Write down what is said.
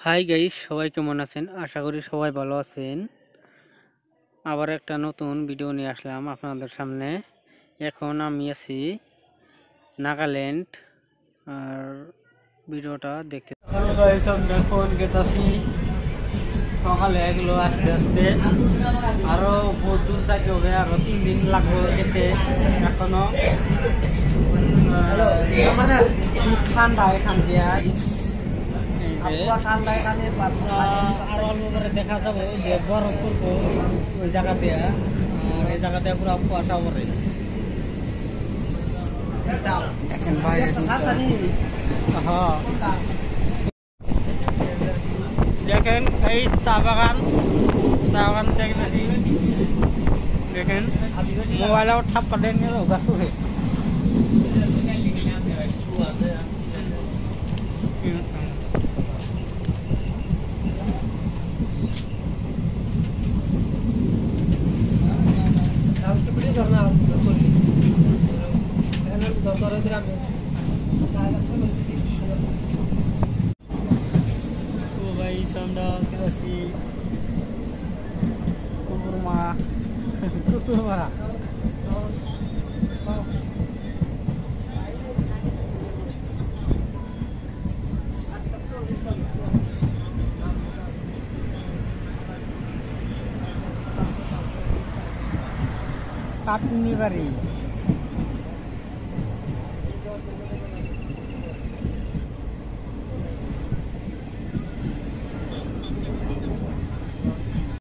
Hi guys, সবাই কেমন আছেন? আশা করি সবাই ভালো আছেন। আবার একটা নতুন ভিডিও নিয়ে আসলাম আপনাদের সামনে। এখন আমি আছি নাগাল্যান্ড, আর ভিডিওটা দেখতে ফোন গেতাছি সকালে এগুলো আস্তে আস্তে আরো বহুত দূর যাইতে হবে, আরো 3 দিন লাগবে যেতে। এখনো ঠান্ডা এখান দিয়া দেখা যাবে যে বরফ পড়বো ওই জায়গা দিয়ে, আর এই জায়গা দিয়ে পুরো কুয়াশা পড়ে। দেখেন বাইরে দেখেন এই চা বাগান দেখেন মোবাইল ঠাপ কাটে নিয়ে গাছ উঠে। কুকুরমা কাটনি বাড়ি।